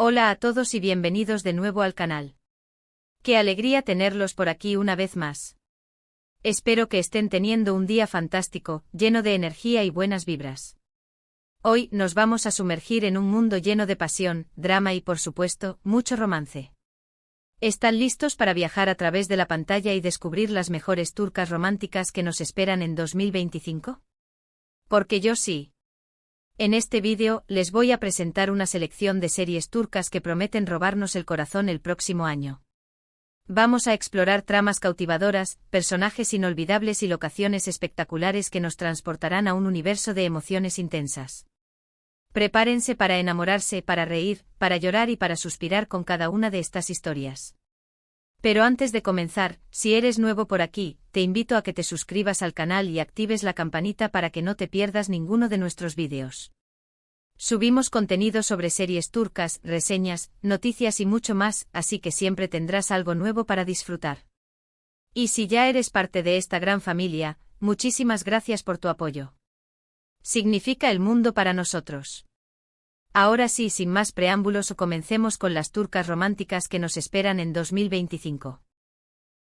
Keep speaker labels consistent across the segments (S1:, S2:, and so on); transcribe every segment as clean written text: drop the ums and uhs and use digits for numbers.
S1: Hola a todos y bienvenidos de nuevo al canal. Qué alegría tenerlos por aquí una vez más. Espero que estén teniendo un día fantástico, lleno de energía y buenas vibras. Hoy nos vamos a sumergir en un mundo lleno de pasión, drama y por supuesto, mucho romance. ¿Están listos para viajar a través de la pantalla y descubrir las mejores turcas románticas que nos esperan en 2025? Porque yo sí. En este vídeo les voy a presentar una selección de series turcas que prometen robarnos el corazón el próximo año. Vamos a explorar tramas cautivadoras, personajes inolvidables y locaciones espectaculares que nos transportarán a un universo de emociones intensas. Prepárense para enamorarse, para reír, para llorar y para suspirar con cada una de estas historias. Pero antes de comenzar, si eres nuevo por aquí, te invito a que te suscribas al canal y actives la campanita para que no te pierdas ninguno de nuestros vídeos. Subimos contenido sobre series turcas, reseñas, noticias y mucho más, así que siempre tendrás algo nuevo para disfrutar. Y si ya eres parte de esta gran familia, muchísimas gracias por tu apoyo. Significa el mundo para nosotros. Ahora sí, sin más preámbulos, comencemos con las turcas románticas que nos esperan en 2025.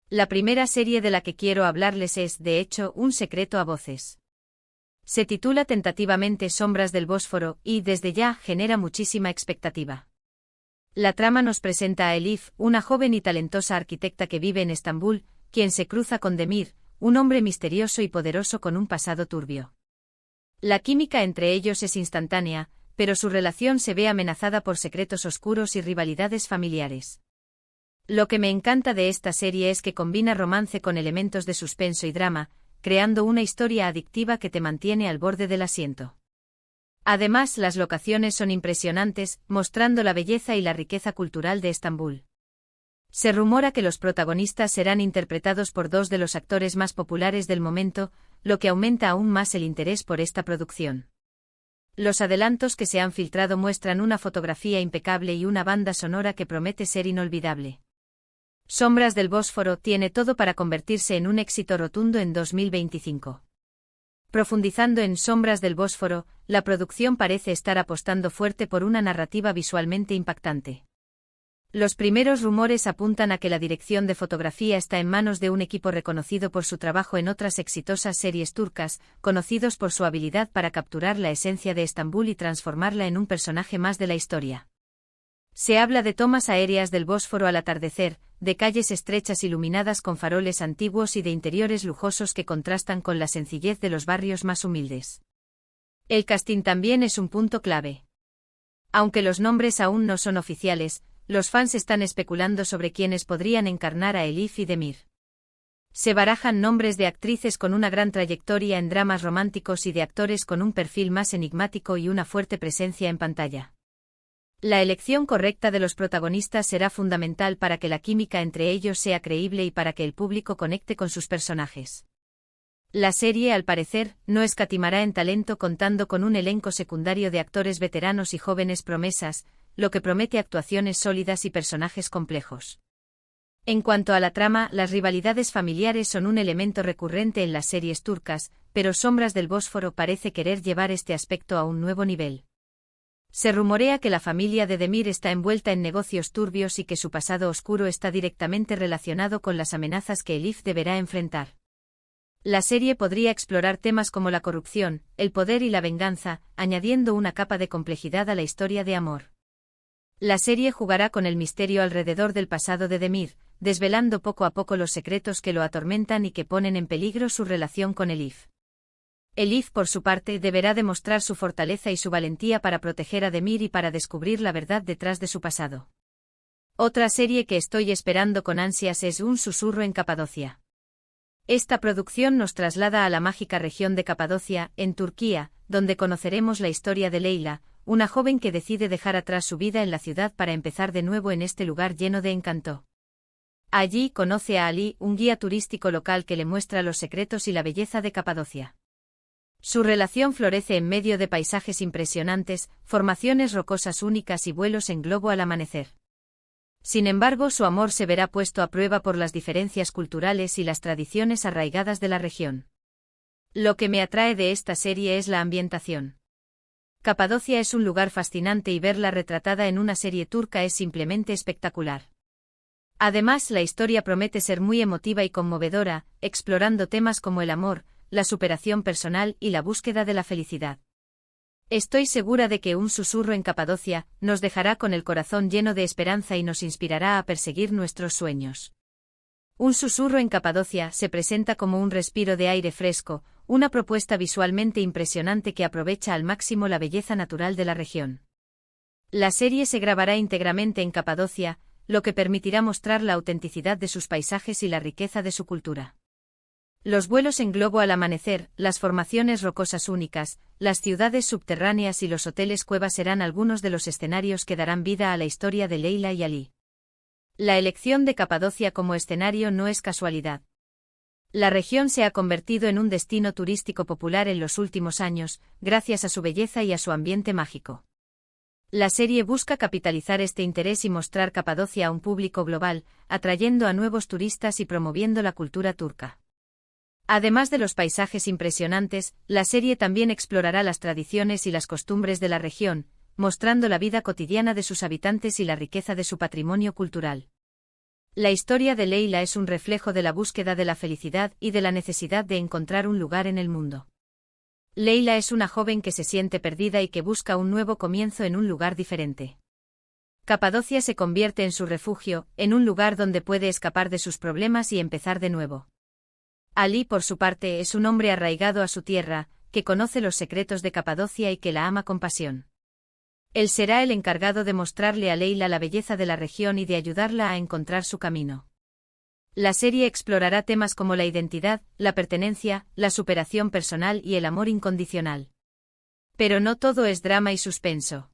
S1: La primera serie de la que quiero hablarles es, de hecho, Un secreto a voces. Se titula tentativamente Sombras del Bósforo y, desde ya, genera muchísima expectativa. La trama nos presenta a Elif, una joven y talentosa arquitecta que vive en Estambul, quien se cruza con Demir, un hombre misterioso y poderoso con un pasado turbio. La química entre ellos es instantánea, pero su relación se ve amenazada por secretos oscuros y rivalidades familiares. Lo que me encanta de esta serie es que combina romance con elementos de suspenso y drama, creando una historia adictiva que te mantiene al borde del asiento. Además, las locaciones son impresionantes, mostrando la belleza y la riqueza cultural de Estambul. Se rumora que los protagonistas serán interpretados por dos de los actores más populares del momento, lo que aumenta aún más el interés por esta producción. Los adelantos que se han filtrado muestran una fotografía impecable y una banda sonora que promete ser inolvidable. Sombras del Bósforo tiene todo para convertirse en un éxito rotundo en 2025. Profundizando en Sombras del Bósforo, la producción parece estar apostando fuerte por una narrativa visualmente impactante. Los primeros rumores apuntan a que la dirección de fotografía está en manos de un equipo reconocido por su trabajo en otras exitosas series turcas, conocidos por su habilidad para capturar la esencia de Estambul y transformarla en un personaje más de la historia. Se habla de tomas aéreas del Bósforo al atardecer, de calles estrechas iluminadas con faroles antiguos y de interiores lujosos que contrastan con la sencillez de los barrios más humildes. El casting también es un punto clave. Aunque los nombres aún no son oficiales, los fans están especulando sobre quiénes podrían encarnar a Elif y Demir. Se barajan nombres de actrices con una gran trayectoria en dramas románticos y de actores con un perfil más enigmático y una fuerte presencia en pantalla. La elección correcta de los protagonistas será fundamental para que la química entre ellos sea creíble y para que el público conecte con sus personajes. La serie, al parecer, no escatimará en talento, contando con un elenco secundario de actores veteranos y jóvenes promesas, lo que promete actuaciones sólidas y personajes complejos. En cuanto a la trama, las rivalidades familiares son un elemento recurrente en las series turcas, pero Sombras del Bósforo parece querer llevar este aspecto a un nuevo nivel. Se rumorea que la familia de Demir está envuelta en negocios turbios y que su pasado oscuro está directamente relacionado con las amenazas que Elif deberá enfrentar. La serie podría explorar temas como la corrupción, el poder y la venganza, añadiendo una capa de complejidad a la historia de amor. La serie jugará con el misterio alrededor del pasado de Demir, desvelando poco a poco los secretos que lo atormentan y que ponen en peligro su relación con Elif. Elif, por su parte, deberá demostrar su fortaleza y su valentía para proteger a Demir y para descubrir la verdad detrás de su pasado. Otra serie que estoy esperando con ansias es Un susurro en Capadocia. Esta producción nos traslada a la mágica región de Capadocia, en Turquía, donde conoceremos la historia de Leyla, una joven que decide dejar atrás su vida en la ciudad para empezar de nuevo en este lugar lleno de encanto. Allí conoce a Ali, un guía turístico local que le muestra los secretos y la belleza de Capadocia. Su relación florece en medio de paisajes impresionantes, formaciones rocosas únicas y vuelos en globo al amanecer. Sin embargo, su amor se verá puesto a prueba por las diferencias culturales y las tradiciones arraigadas de la región. Lo que me atrae de esta serie es la ambientación. Capadocia es un lugar fascinante y verla retratada en una serie turca es simplemente espectacular. Además, la historia promete ser muy emotiva y conmovedora, explorando temas como el amor, la superación personal y la búsqueda de la felicidad. Estoy segura de que Un susurro en Capadocia nos dejará con el corazón lleno de esperanza y nos inspirará a perseguir nuestros sueños. Un susurro en Capadocia se presenta como un respiro de aire fresco, una propuesta visualmente impresionante que aprovecha al máximo la belleza natural de la región. La serie se grabará íntegramente en Capadocia, lo que permitirá mostrar la autenticidad de sus paisajes y la riqueza de su cultura. Los vuelos en globo al amanecer, las formaciones rocosas únicas, las ciudades subterráneas y los hoteles cuevas serán algunos de los escenarios que darán vida a la historia de Leila y Ali. La elección de Capadocia como escenario no es casualidad. La región se ha convertido en un destino turístico popular en los últimos años, gracias a su belleza y a su ambiente mágico. La serie busca capitalizar este interés y mostrar Capadocia a un público global, atrayendo a nuevos turistas y promoviendo la cultura turca. Además de los paisajes impresionantes, la serie también explorará las tradiciones y las costumbres de la región, mostrando la vida cotidiana de sus habitantes y la riqueza de su patrimonio cultural. La historia de Leila es un reflejo de la búsqueda de la felicidad y de la necesidad de encontrar un lugar en el mundo. Leila es una joven que se siente perdida y que busca un nuevo comienzo en un lugar diferente. Capadocia se convierte en su refugio, en un lugar donde puede escapar de sus problemas y empezar de nuevo. Ali, por su parte, es un hombre arraigado a su tierra, que conoce los secretos de Capadocia y que la ama con pasión. Él será el encargado de mostrarle a Leila la belleza de la región y de ayudarla a encontrar su camino. La serie explorará temas como la identidad, la pertenencia, la superación personal y el amor incondicional. Pero no todo es drama y suspenso.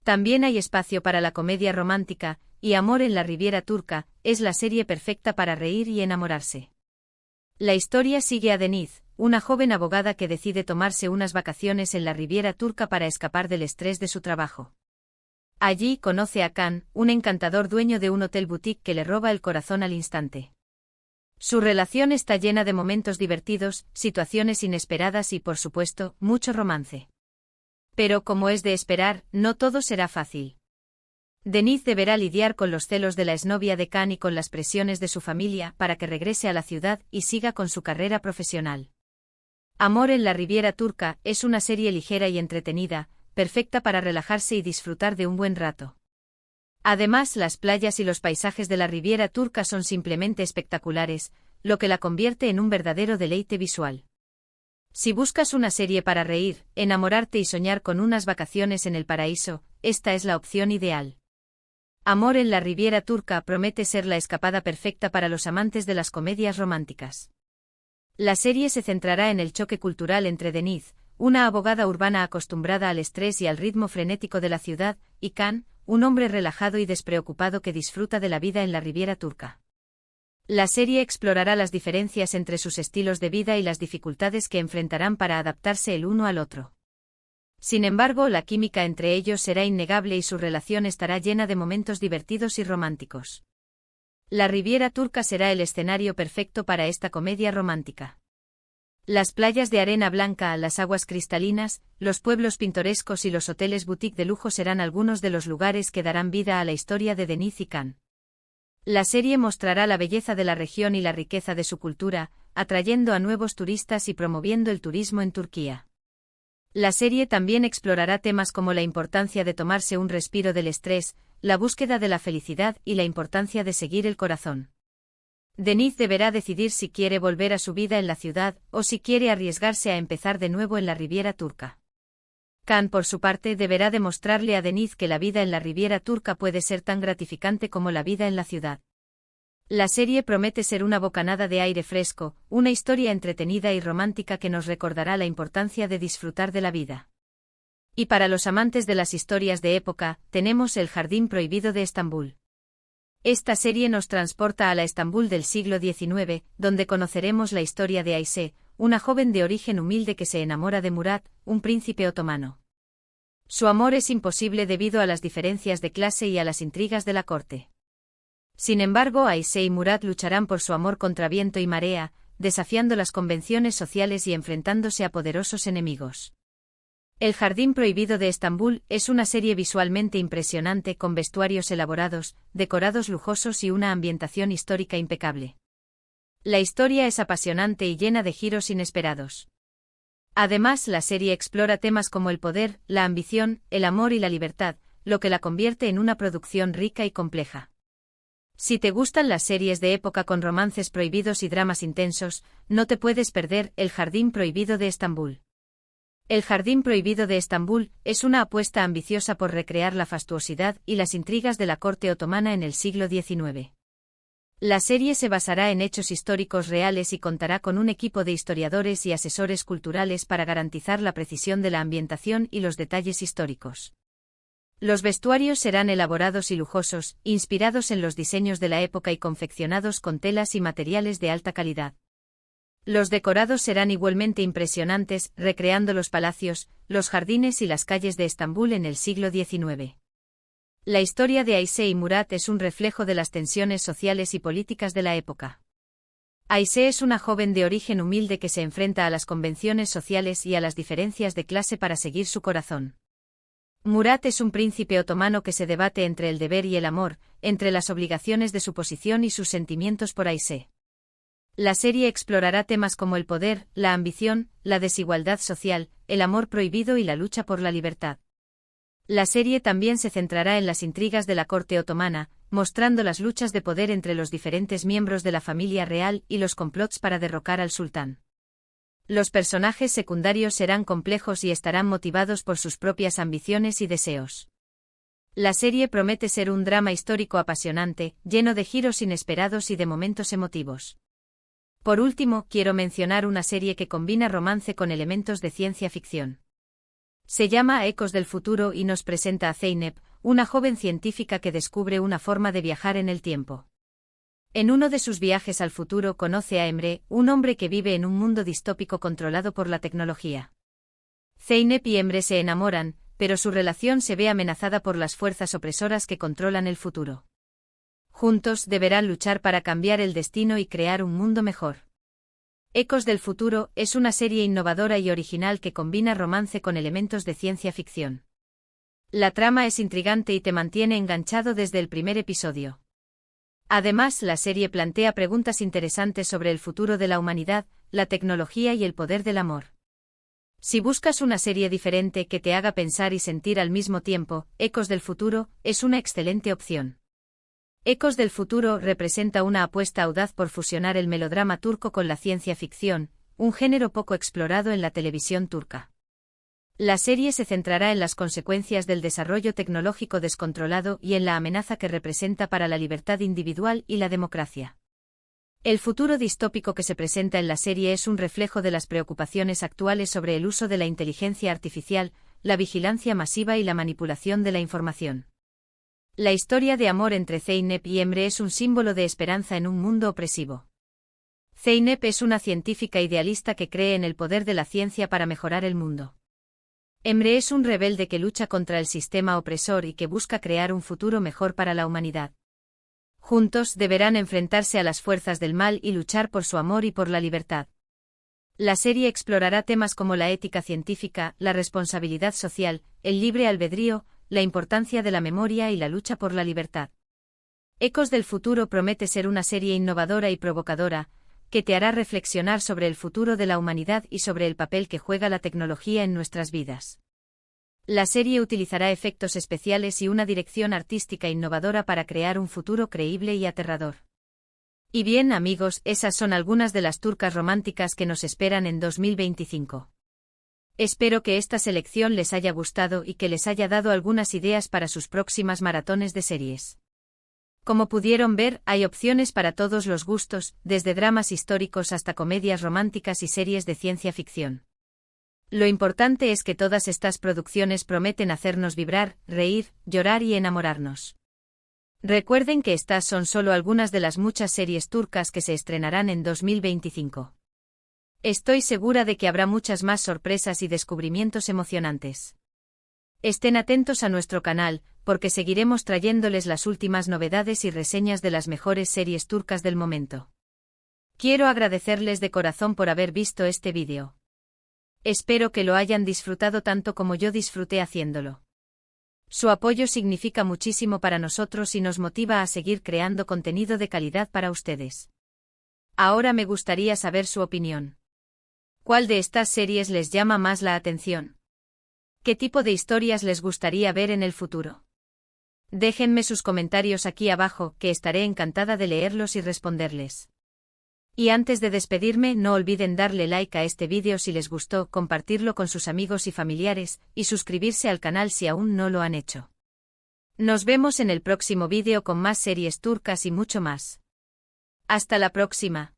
S1: También hay espacio para la comedia romántica, y Amor en la Riviera Turca es la serie perfecta para reír y enamorarse. La historia sigue a Deniz, una joven abogada que decide tomarse unas vacaciones en la Riviera Turca para escapar del estrés de su trabajo. Allí conoce a Khan, un encantador dueño de un hotel boutique que le roba el corazón al instante. Su relación está llena de momentos divertidos, situaciones inesperadas y, por supuesto, mucho romance. Pero, como es de esperar, no todo será fácil. Deniz deberá lidiar con los celos de la exnovia de Khan y con las presiones de su familia para que regrese a la ciudad y siga con su carrera profesional. Amor en la Riviera Turca es una serie ligera y entretenida, perfecta para relajarse y disfrutar de un buen rato. Además, las playas y los paisajes de la Riviera Turca son simplemente espectaculares, lo que la convierte en un verdadero deleite visual. Si buscas una serie para reír, enamorarte y soñar con unas vacaciones en el paraíso, esta es la opción ideal. Amor en la Riviera Turca promete ser la escapada perfecta para los amantes de las comedias románticas. La serie se centrará en el choque cultural entre Deniz, una abogada urbana acostumbrada al estrés y al ritmo frenético de la ciudad, y Khan, un hombre relajado y despreocupado que disfruta de la vida en la Riviera Turca. La serie explorará las diferencias entre sus estilos de vida y las dificultades que enfrentarán para adaptarse el uno al otro. Sin embargo, la química entre ellos será innegable y su relación estará llena de momentos divertidos y románticos. La Riviera Turca será el escenario perfecto para esta comedia romántica. Las playas de arena blanca, las aguas cristalinas, los pueblos pintorescos y los hoteles boutique de lujo serán algunos de los lugares que darán vida a la historia de Deniz y Khan. La serie mostrará la belleza de la región y la riqueza de su cultura, atrayendo a nuevos turistas y promoviendo el turismo en Turquía. La serie también explorará temas como la importancia de tomarse un respiro del estrés, la búsqueda de la felicidad y la importancia de seguir el corazón. Deniz deberá decidir si quiere volver a su vida en la ciudad o si quiere arriesgarse a empezar de nuevo en la Riviera Turca. Khan, por su parte, deberá demostrarle a Deniz que la vida en la Riviera Turca puede ser tan gratificante como la vida en la ciudad. La serie promete ser una bocanada de aire fresco, una historia entretenida y romántica que nos recordará la importancia de disfrutar de la vida. Y para los amantes de las historias de época, tenemos El Jardín Prohibido de Estambul. Esta serie nos transporta a la Estambul del siglo XIX, donde conoceremos la historia de Ayşe, una joven de origen humilde que se enamora de Murat, un príncipe otomano. Su amor es imposible debido a las diferencias de clase y a las intrigas de la corte. Sin embargo, Ayşe y Murat lucharán por su amor contra viento y marea, desafiando las convenciones sociales y enfrentándose a poderosos enemigos. El Jardín Prohibido de Estambul es una serie visualmente impresionante con vestuarios elaborados, decorados lujosos y una ambientación histórica impecable. La historia es apasionante y llena de giros inesperados. Además, la serie explora temas como el poder, la ambición, el amor y la libertad, lo que la convierte en una producción rica y compleja. Si te gustan las series de época con romances prohibidos y dramas intensos, no te puedes perder El Jardín Prohibido de Estambul. El Jardín Prohibido de Estambul es una apuesta ambiciosa por recrear la fastuosidad y las intrigas de la corte otomana en el siglo XIX. La serie se basará en hechos históricos reales y contará con un equipo de historiadores y asesores culturales para garantizar la precisión de la ambientación y los detalles históricos. Los vestuarios serán elaborados y lujosos, inspirados en los diseños de la época y confeccionados con telas y materiales de alta calidad. Los decorados serán igualmente impresionantes, recreando los palacios, los jardines y las calles de Estambul en el siglo XIX. La historia de Ayşe y Murat es un reflejo de las tensiones sociales y políticas de la época. Ayşe es una joven de origen humilde que se enfrenta a las convenciones sociales y a las diferencias de clase para seguir su corazón. Murat es un príncipe otomano que se debate entre el deber y el amor, entre las obligaciones de su posición y sus sentimientos por Ayşe. La serie explorará temas como el poder, la ambición, la desigualdad social, el amor prohibido y la lucha por la libertad. La serie también se centrará en las intrigas de la corte otomana, mostrando las luchas de poder entre los diferentes miembros de la familia real y los complots para derrocar al sultán. Los personajes secundarios serán complejos y estarán motivados por sus propias ambiciones y deseos. La serie promete ser un drama histórico apasionante, lleno de giros inesperados y de momentos emotivos. Por último, quiero mencionar una serie que combina romance con elementos de ciencia ficción. Se llama Ecos del Futuro y nos presenta a Zeynep, una joven científica que descubre una forma de viajar en el tiempo. En uno de sus viajes al futuro conoce a Emre, un hombre que vive en un mundo distópico controlado por la tecnología. Zeynep y Emre se enamoran, pero su relación se ve amenazada por las fuerzas opresoras que controlan el futuro. Juntos deberán luchar para cambiar el destino y crear un mundo mejor. Ecos del Futuro es una serie innovadora y original que combina romance con elementos de ciencia ficción. La trama es intrigante y te mantiene enganchado desde el primer episodio. Además, la serie plantea preguntas interesantes sobre el futuro de la humanidad, la tecnología y el poder del amor. Si buscas una serie diferente que te haga pensar y sentir al mismo tiempo, Ecos del Futuro es una excelente opción. Ecos del Futuro representa una apuesta audaz por fusionar el melodrama turco con la ciencia ficción, un género poco explorado en la televisión turca. La serie se centrará en las consecuencias del desarrollo tecnológico descontrolado y en la amenaza que representa para la libertad individual y la democracia. El futuro distópico que se presenta en la serie es un reflejo de las preocupaciones actuales sobre el uso de la inteligencia artificial, la vigilancia masiva y la manipulación de la información. La historia de amor entre Zeynep y Emre es un símbolo de esperanza en un mundo opresivo. Zeynep es una científica idealista que cree en el poder de la ciencia para mejorar el mundo. Emre es un rebelde que lucha contra el sistema opresor y que busca crear un futuro mejor para la humanidad. Juntos deberán enfrentarse a las fuerzas del mal y luchar por su amor y por la libertad. La serie explorará temas como la ética científica, la responsabilidad social, el libre albedrío, la importancia de la memoria y la lucha por la libertad. Ecos del Futuro promete ser una serie innovadora y provocadora, que te hará reflexionar sobre el futuro de la humanidad y sobre el papel que juega la tecnología en nuestras vidas. La serie utilizará efectos especiales y una dirección artística innovadora para crear un futuro creíble y aterrador. Y bien, amigos, esas son algunas de las turcas románticas que nos esperan en 2025. Espero que esta selección les haya gustado y que les haya dado algunas ideas para sus próximas maratones de series. Como pudieron ver, hay opciones para todos los gustos, desde dramas históricos hasta comedias románticas y series de ciencia ficción. Lo importante es que todas estas producciones prometen hacernos vibrar, reír, llorar y enamorarnos. Recuerden que estas son solo algunas de las muchas series turcas que se estrenarán en 2025. Estoy segura de que habrá muchas más sorpresas y descubrimientos emocionantes. Estén atentos a nuestro canal, porque seguiremos trayéndoles las últimas novedades y reseñas de las mejores series turcas del momento. Quiero agradecerles de corazón por haber visto este vídeo. Espero que lo hayan disfrutado tanto como yo disfruté haciéndolo. Su apoyo significa muchísimo para nosotros y nos motiva a seguir creando contenido de calidad para ustedes. Ahora me gustaría saber su opinión. ¿Cuál de estas series les llama más la atención? ¿Qué tipo de historias les gustaría ver en el futuro? Déjenme sus comentarios aquí abajo, que estaré encantada de leerlos y responderles. Y antes de despedirme, no olviden darle like a este vídeo si les gustó, compartirlo con sus amigos y familiares, y suscribirse al canal si aún no lo han hecho. Nos vemos en el próximo vídeo con más series turcas y mucho más. Hasta la próxima.